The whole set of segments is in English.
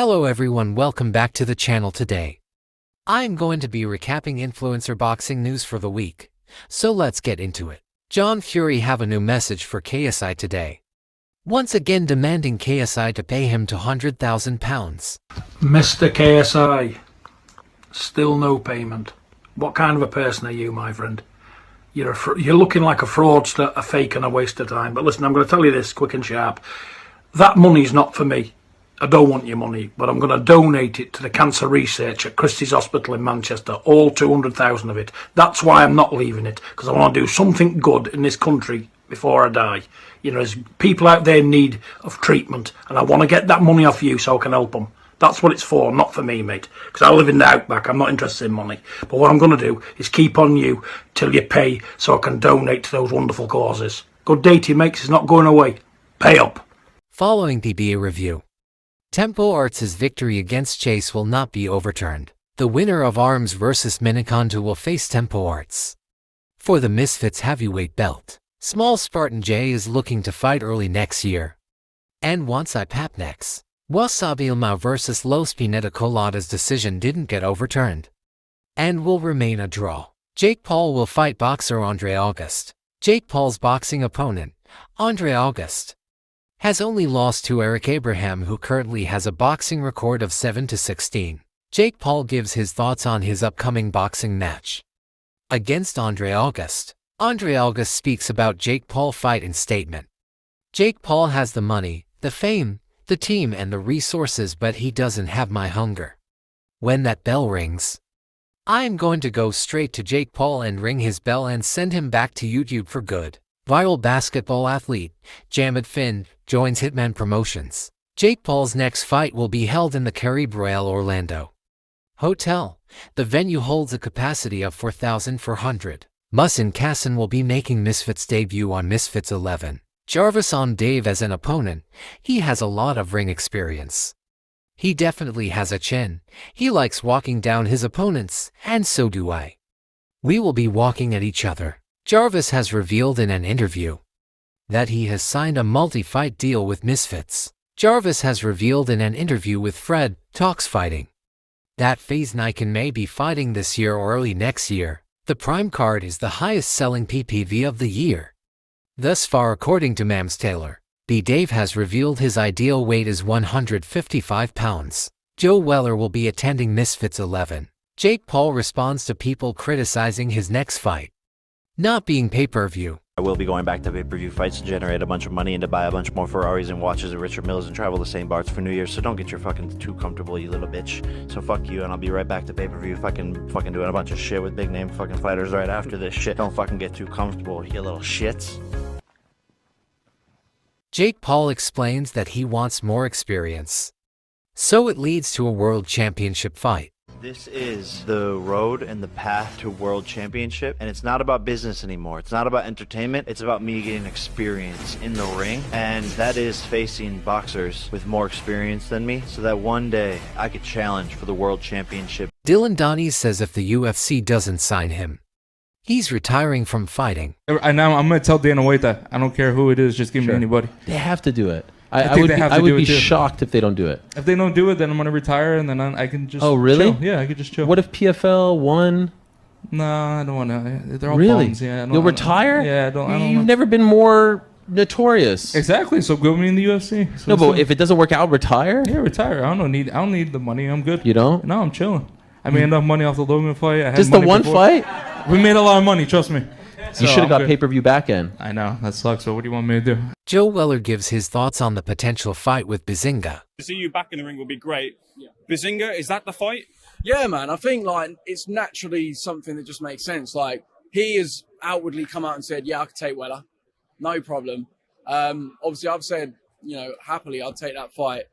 Hello everyone, welcome back to the channel today. I'm going to be recapping influencer boxing news for the week, so let's get into it. Jon Fury have a new message for KSI today. Once again demanding KSI to pay him £200,000. Mr. KSI, still no payment. What kind of a person are you, my friend? You're looking like a fraudster, a fake and a waste of time. But listen, I'm going to tell you this quick and sharp. That money's not for me. I don't want your money, but I'm going to donate it to the cancer research at Christie's Hospital in Manchester, all 200,000 of it. That's why I'm not leaving it, because I want to do something good in this country before I die. You know, there's people out there in need of treatment, and I want to get that money off you so I can help them. That's what it's for, not for me, mate, because I live in the outback. I'm not interested in money. But what I'm going to do is keep on you till you pay so I can donate to those wonderful causes. Good day to you, mates. It's not going away. Pay up. Following PBA review. Tempo Arts' victory against Chase will not be overturned. The winner of Arms vs Minicondu will face Tempo Arts for the Misfits heavyweight belt. Small Spartan J is looking to fight early next year and wants IPAP next. Wasabi Ilmao vs Los Pineda Colada's decision didn't get overturned and will remain a draw. Jake Paul will fight boxer Andre August. Jake Paul's boxing opponent, Andre August, has only lost to Eric Abraham, who currently has a boxing record of 7-16. Jake Paul gives his thoughts on his upcoming boxing match against Andre August. Andre August speaks about Jake Paul fight in statement. Jake Paul has the money, the fame, the team and the resources, but he doesn't have my hunger. When that bell rings, I'm going to go straight to Jake Paul and ring his bell and send him back to YouTube for good. Viral basketball athlete, Jamid Finn, joins Hitman Promotions. Jake Paul's next fight will be held in the Caribe Royale Orlando Hotel. The venue holds a capacity of 4,400. Musin Kassan will be making Misfits debut on Misfits 11. Jarvis on Dave as an opponent. He has a lot of ring experience. He definitely has a chin. He likes walking down his opponents, and so do I. We will be walking at each other. Jarvis has revealed in an interview that he has signed a multi-fight deal with Misfits. Jarvis has revealed in an interview with Fred Talks Fighting that FaZe Nikan may be fighting this year or early next year. The Prime card is the highest-selling PPV of the year thus far, according to Mams Taylor. B. Dave has revealed his ideal weight is 155 pounds. Joe Weller will be attending Misfits 11. Jake Paul responds to people criticizing his next fight not being pay-per-view. I will be going back to pay-per-view fights to generate a bunch of money and to buy a bunch more Ferraris and watches at Richard Milles and travel to St. Bart's for New Year's, so don't get your fucking too comfortable, you little bitch. So fuck you, and I'll be right back to pay-per-view fucking doing a bunch of shit with big name fucking fighters right after this shit. Don't fucking get too comfortable, you little shits. Jake Paul explains that he wants more experience, so it leads to a world championship fight. This is the road and the path to world championship, and it's not about business anymore. It's not about entertainment. It's about me getting experience in the ring, and that is facing boxers with more experience than me, so that one day I could challenge for the world championship. Dylan Donnie says if the UFC doesn't sign him, he's retiring from fighting. I'm going to tell Dana White that. I don't care who it is, just give me anybody. They have to do it. I would be shocked if they don't do it. If they don't do it, then I'm going to retire, and then I can just Oh, really? chill. Yeah, I could just chill. What if PFL won? No, I don't want to. They're all Really? bones. Yeah, You'll retire? Yeah, I don't You've never been more notorious. Exactly, so go me in the UFC. So No, but if it doesn't work out, retire? Yeah, retire. I don't need the money. I'm good. You don't? No, I'm chilling. I made enough money off the Logan fight. I had Just the money one before. fight? We made a lot of money, trust me. You should have got pay-per-view back in. I know, that sucks. So what do you want me to do? Joe Weller gives his thoughts on the potential fight with Bizinga. To see you back in the ring would be great. Yeah. Bizinga, is that the fight? Yeah, man. I think like it's naturally something that just makes sense. Like he has outwardly come out and said, "Yeah, I could take Weller, no problem." Obviously, I've said, happily I'd take that fight.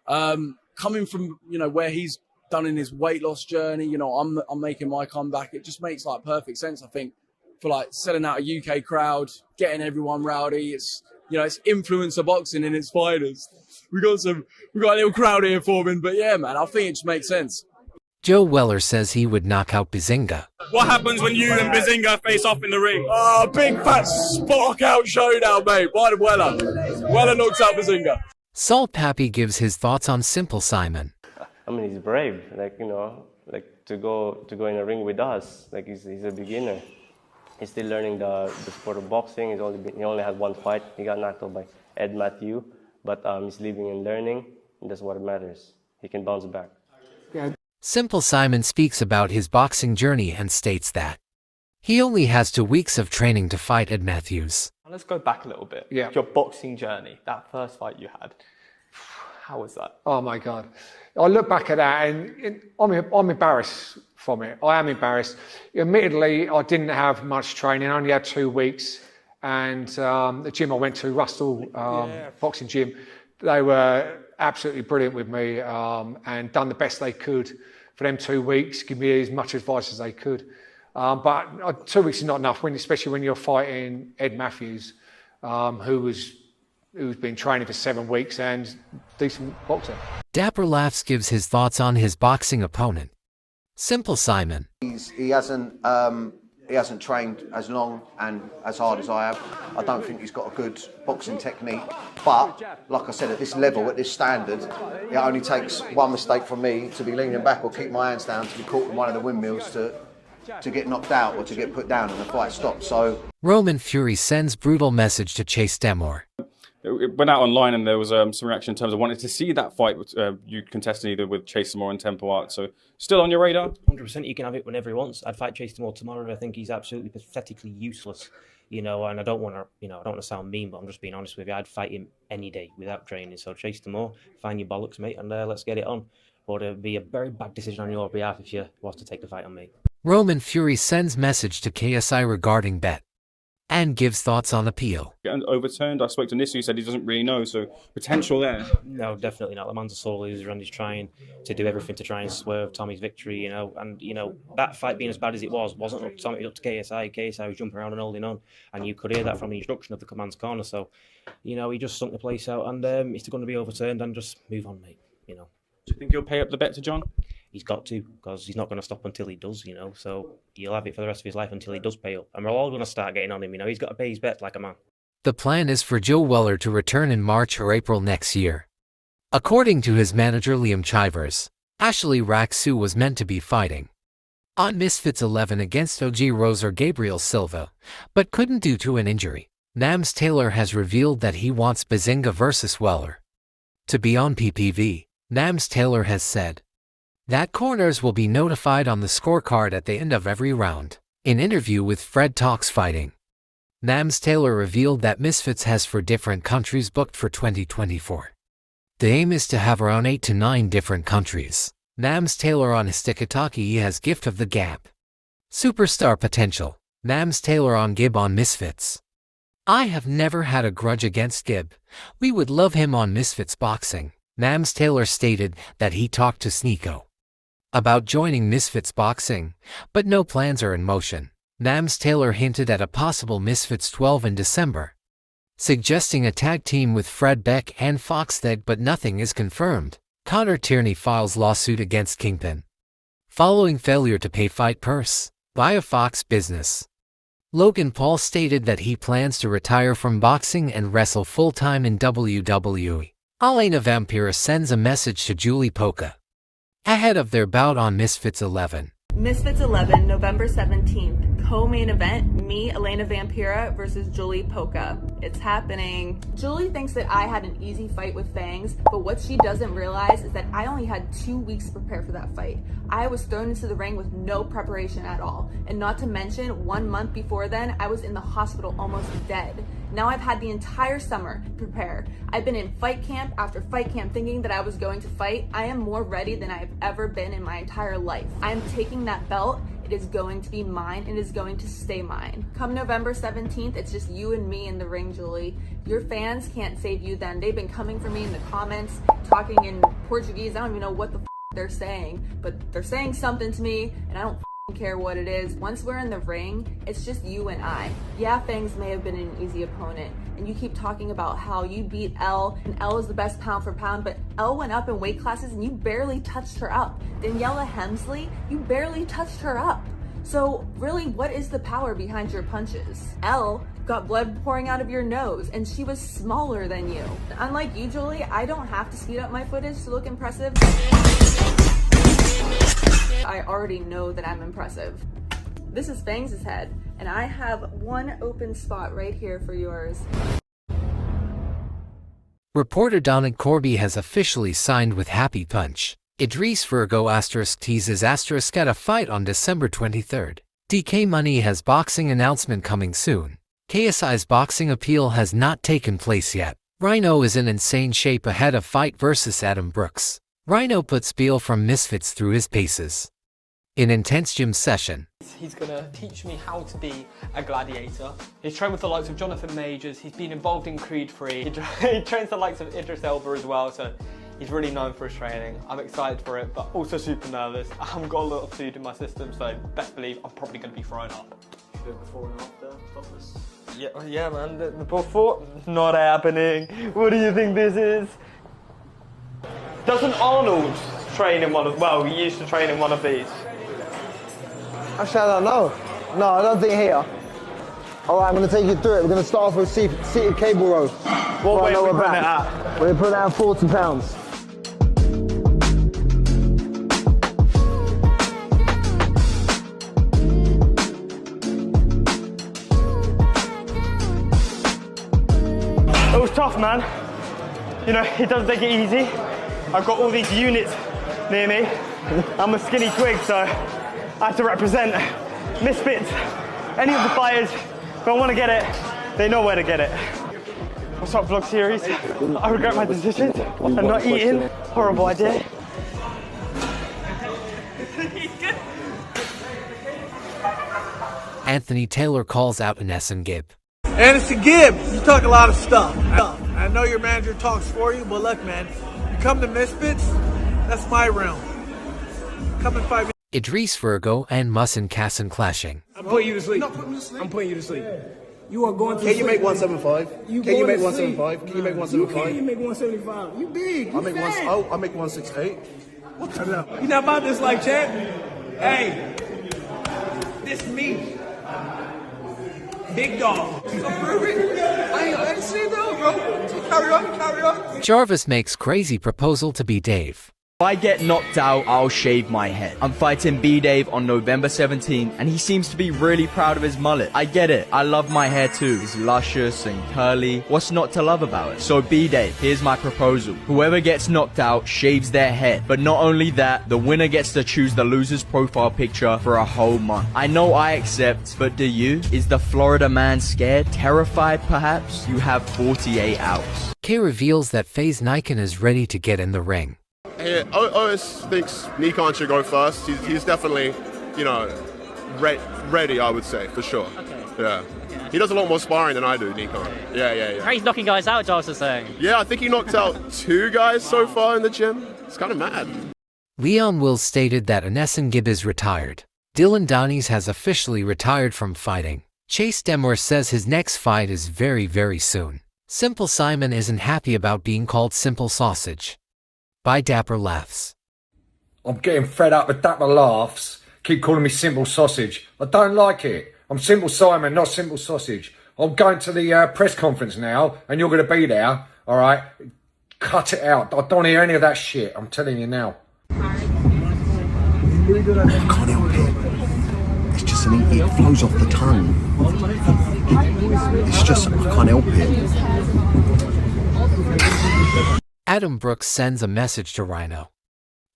Coming from where he's done in his weight loss journey, I'm making my comeback. It just makes like perfect sense. I think for like selling out a UK crowd, getting everyone rowdy. It's it's influencer boxing in its finest. We got a little crowd here forming, but yeah, man, I think it just makes sense. Joe Weller says he would knock out Bizinga. What happens when you and Bizinga face off in the ring? Big fat spot out showdown, mate. By the Weller knocks out Bizinga. Salt Pappy gives his thoughts on Simple Simon. I mean, he's brave, to go in a ring with us. He's a beginner. He's still learning the sport of boxing. He only had one fight. He got knocked out by Ed Matthew, but he's living and learning, and that's what matters. He can bounce back. Yeah. Simple Simon speaks about his boxing journey and states that he only has 2 weeks of training to fight Ed Matthews. Let's go back a little bit. Yeah. Your boxing journey, that first fight you had, how was that? Oh my God. I look back at that and I'm embarrassed from it. I am embarrassed. Admittedly, I didn't have much training. I only had 2 weeks. And the gym I went to, Rustle Boxing Gym, they were absolutely brilliant with me and done the best they could for them 2 weeks, give me as much advice as they could. But 2 weeks is not enough, especially when you're fighting Ed Matthews, who's been training for 7 weeks and decent boxer. Dapper Laughs gives his thoughts on his boxing opponent, Simple Simon. He hasn't trained as long and as hard as I have. I don't think he's got a good boxing technique. But, like I said, at this level, at this standard, it only takes one mistake from me to be leaning back or keep my hands down, to be caught in one of the windmills, to get knocked out or to get put down and the fight stops. So Roman Fury sends brutal message to Chase Demore. It went out online and there was some reaction in terms of wanting to see that fight you contested either with Chase Demore and Temple Art. So still on your radar? 100%. He can have it whenever he wants. I'd fight Chase Demore tomorrow. I think he's absolutely pathetically useless, and I don't want to sound mean, but I'm just being honest with you. I'd fight him any day without training. So Chase Demore, find your bollocks, mate, and let's get it on. But it'd be a very bad decision on your behalf if you was to take the fight on me. Roman Fury sends message to KSI regarding bet and gives thoughts on appeal. Getting overturned. I spoke to Nisu, who said he doesn't really know, so potential there. No, definitely not. The man's a sore loser and he's trying to do everything to try and swerve Tommy's victory, and that fight being as bad as it wasn't up to KSI. KSI was jumping around and holding on, and you could hear that from the instruction of the command's corner. So, he just sunk the place out, and it's going to be overturned, and just move on, mate. Do you think he'll pay up the bet to John? He's got to, because he's not going to stop until he does, so he'll have it for the rest of his life until he does pay up. And we're all going to start getting on him, he's got to pay his bet like a man. The plan is for Joe Weller to return in March or April next year. According to his manager Liam Chivers, Ashley Raksu was meant to be fighting on Misfits 11 against OG Rose or Gabriel Silva, but couldn't due to an injury. Nams Taylor has revealed that he wants Bazinga versus Weller to be on PPV. Nams Taylor has said that corners will be notified on the scorecard at the end of every round. In interview with Fred Talks Fighting, Nams Taylor revealed that Misfits has 4 different countries booked for 2024. The aim is to have around 8 to 9 different countries. Nams Taylor on Histikataki has Gift of the Gap. Superstar potential. Nams Taylor on Gib on Misfits. I have never had a grudge against Gib. We would love him on Misfits Boxing. Nams Taylor stated that he talked to Sneeko about joining Misfits Boxing, but no plans are in motion. Nams Taylor hinted at a possible Misfits 12 in December, suggesting a tag team with Fred Beck and Foxteg, but nothing is confirmed. Connor Tierney files lawsuit against Kingpin following failure to pay fight purse via Fox Business. Logan Paul stated that he plans to retire from boxing and wrestle full-time in WWE. Elena Vampira sends a message to Julie Polka ahead of their bout on Misfits 11. Misfits 11, November 17th. Co-main event, me, Elena Vampira versus Julie Polka. It's happening. Julie thinks that I had an easy fight with Fangs, but what she doesn't realize is that I only had 2 weeks to prepare for that fight. I was thrown into the ring with no preparation at all. And not to mention, 1 month before then, I was in the hospital almost dead. Now I've had the entire summer to prepare. I've been in fight camp after fight camp thinking that I was going to fight. I am more ready than I've ever been in my entire life. I am taking that belt. It is going to be mine and it is going to stay mine. Come November 17th, it's just you and me in the ring, Julie. Your fans can't save you then. They've been coming for me in the comments, talking in Portuguese. I don't even know what the they're saying, but they're saying something to me and I don't care what it is. Once we're in the ring, it's just you and I. Yeah, Fangs may have been an easy opponent, and you keep talking about how you beat Elle, and Elle is the best pound for pound, but Elle went up in weight classes and you barely touched her up. Daniela Hemsley, you barely touched her up. So really, what is the power behind your punches? Elle got blood pouring out of your nose, and she was smaller than you. Unlike you, Julie, I don't have to speed up my footage to look impressive. I already know that I'm impressive. This is Fangs' head, and I have one open spot right here for yours. Reporter Donald Corby has officially signed with Happy Punch. Idris Virgo * teases * at a fight on December 23rd. DK Money has boxing announcement coming soon. KSI's boxing appeal has not taken place yet. Rhino is in insane shape ahead of fight versus Adam Brooks. Rhino puts Beal from Misfits through his paces. In intense gym session. He's going to teach me how to be a gladiator. He's trained with the likes of Jonathan Majors. He's been involved in Creed 3. He trains the likes of Idris Elba as well, so he's really known for his training. I'm excited for it, but also super nervous. I haven't got a lot of food in my system, so best believe I'm probably going to be thrown up. Before and after, topless? Yeah, man, the before, not happening. What do you think this is? Doesn't Arnold train in one of, well, he used to train in one of these. Actually, I don't know. No, I don't think here. All right, I'm going to take you through it. We're going to start off with seated cable row. What weight are we putting it at? We're going to put it at 40 pounds. It was tough, man. You know, it doesn't take it easy. I've got all these units near me. I'm a skinny twig, so I have to represent Misfits. Any of the fighters, if I want to get it, they know where to get it. What's up, vlog series? I regret my decision. I'm not eating. Horrible idea. Anthony Taylor calls out Anderson Gibb. Anderson Gibb, you talk a lot of stuff. I know your manager talks for you, but look, man, you come to Misfits, that's my realm. Come in 5 minutes. Idris Virgo and Musin Kassan clashing. I'm putting you to sleep. I'm putting you to sleep. You are going to sleep. Can you make 175? Can you make 175? Can you make 175? You make 175. You big. I make 168. What the hell? You not about this life, champ? Hey, this me. Big dog. Approve it. I ain't see though, bro. Carry on. Jarvis makes crazy proposal to B Dave. If I get knocked out, I'll shave my head. I'm fighting B-Dave on November 17th, and he seems to be really proud of his mullet. I get it. I love my hair too. It's luscious and curly. What's not to love about it? So B-Dave, here's my proposal. Whoever gets knocked out shaves their head. But not only that, the winner gets to choose the loser's profile picture for a whole month. I know I accept, but do you? Is the Florida man scared? Terrified, perhaps? You have 48 hours. K reveals that FaZe Nikon is ready to get in the ring. Yeah, OS thinks Nikon should go first. He's definitely, you know, ready, I would say, for sure. Okay. Yeah. He does a lot more sparring than I do, Nikon. Yeah. He's knocking guys out, Jarvis is saying. Yeah, I think he knocked out 2 guys so far in the gym. It's kind of mad. Leon Wills stated that Anderson Gibb is retired. Dylan Donies has officially retired from fighting. Chase Demore says his next fight is very, very soon. Simple Simon isn't happy about being called Simple Sausage. By Dapper Laughs. I'm getting fed up with Dapper Laughs. Keep calling me Simple Sausage. I don't like it. I'm Simple Simon, not Simple Sausage. I'm going to the press conference now, and you're going to be there, all right? Cut it out. I don't want to hear any of that shit. I'm telling you now. I can't help it. It's just something, it flows off the tongue. It's just, I can't help it. Adam Brooks sends a message to Rhino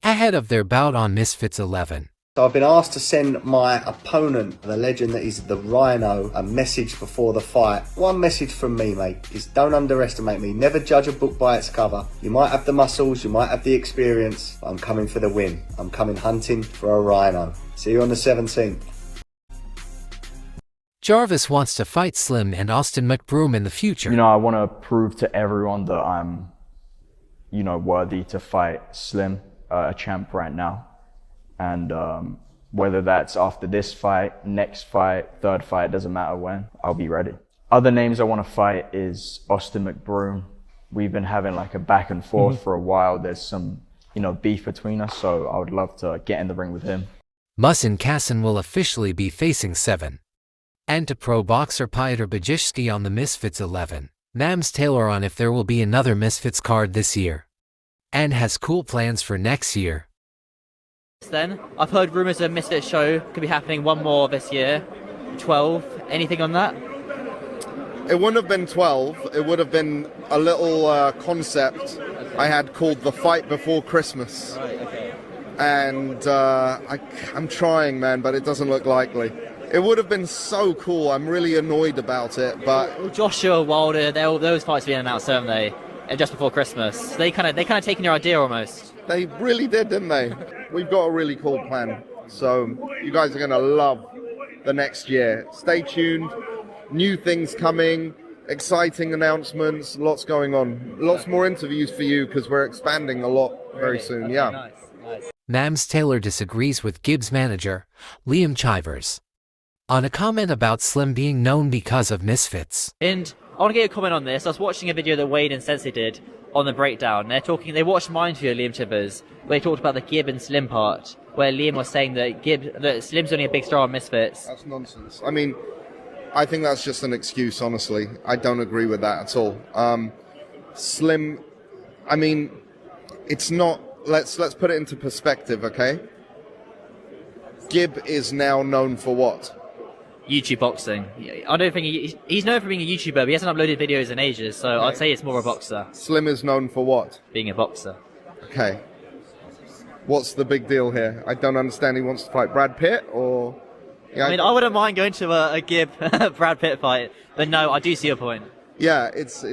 ahead of their bout on Misfits 11. So I've been asked to send my opponent, the legend that is the Rhino, a message before the fight. One message from me, mate, is don't underestimate me. Never judge a book by its cover. You might have the muscles, you might have the experience, but I'm coming for the win. I'm coming hunting for a Rhino. See you on the 17th. Jarvis wants to fight Slim and Austin McBroom in the future. You know, I want to prove to everyone that I'm, you know, worthy to fight Slim, a champ right now. And whether that's after this fight, next fight, third fight, doesn't matter when, I'll be ready. Other names I want to fight is Austin McBroom. We've been having like a back and forth for a while. There's some, you know, beef between us, so I would love to get in the ring with him. Musin Kassan will officially be facing 7. And to pro boxer Piotr Bajishski on the Misfits 11. Nams Taylor on if there will be another Misfits card this year. And has cool plans for next year. Then, I've heard rumours of a Misfits show could be happening one more this year. 12. Anything on that? It wouldn't have been 12. It would have been a little concept I had called The Fight Before Christmas. Right, okay. And I'm trying, man, but it doesn't look likely. It would have been so cool. I'm really annoyed about it, but... Well, Joshua, Wilder, those fights being announced, haven't they? And just before Christmas. They kind of taken your idea almost. They really did, didn't they? We've got a really cool plan. So you guys are going to love the next year. Stay tuned. New things coming. Exciting announcements. Lots going on. Lots more interviews for you because we're expanding a lot very soon. Okay, yeah. Nice. Nams Taylor disagrees with Gibbs manager, Liam Chivers, on a comment about Slim being known because of Misfits. And I want to get a comment on this. I was watching a video that Wade and Sensei did on the breakdown. They watched mine for Liam Chivers, where they talked about the Gibb and Slim part, where Liam was saying that Slim's only a big star on Misfits. That's nonsense. I mean, I think that's just an excuse, honestly. I don't agree with that at all. Slim, I mean, it's not... Let's put it into perspective, okay? Gibb is now known for what? YouTube boxing. I don't think he's known for being a YouTuber, but he hasn't uploaded videos in ages, so okay. I'd say it's more a boxer. Slim is known for what? Being a boxer. Okay. What's the big deal here? I don't understand. He wants to fight Brad Pitt, or... Yeah, I mean, I wouldn't mind going to a Gibb Brad Pitt fight, but no, I do see your point. Yeah, it's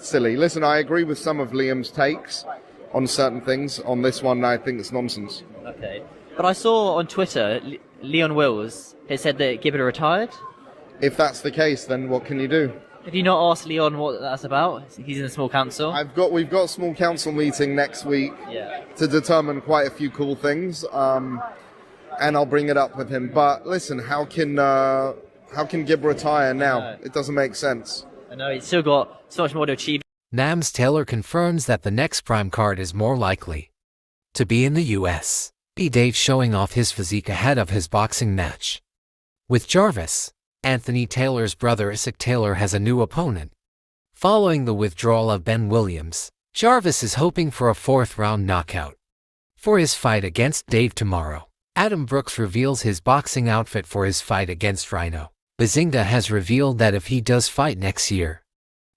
silly. Listen, I agree with some of Liam's takes on certain things. On this one, I think it's nonsense. Okay. But I saw on Twitter, Leon Wills has said that Gibb had retired. If that's the case, then what can you do? Have you not asked Leon what that's about? He's in the small council. We've got a small council meeting next week to determine quite a few cool things, and I'll bring it up with him. But listen, how can Gibb retire now? It doesn't make sense. I know he's still got so much more to achieve. Nams Taylor confirms that the next Prime card is more likely to be in the US. B. Dave showing off his physique ahead of his boxing match with Jarvis. Anthony Taylor's brother Isaac Taylor has a new opponent. Following the withdrawal of Ben Williams, Jarvis is hoping for a fourth-round knockout for his fight against Dave tomorrow. Adam Brooks reveals his boxing outfit for his fight against Rhino. Bazinga has revealed that if he does fight next year,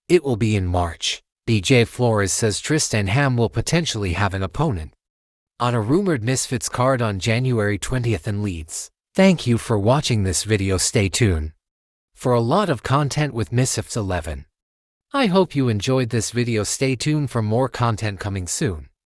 it will be in March. BJ Flores says Tristan Ham will potentially have an opponent on a rumored Misfits card on January 20th in Leeds. Thank you for watching this video. Stay tuned for a lot of content with Misfits 11. I hope you enjoyed this video. Stay tuned for more content coming soon.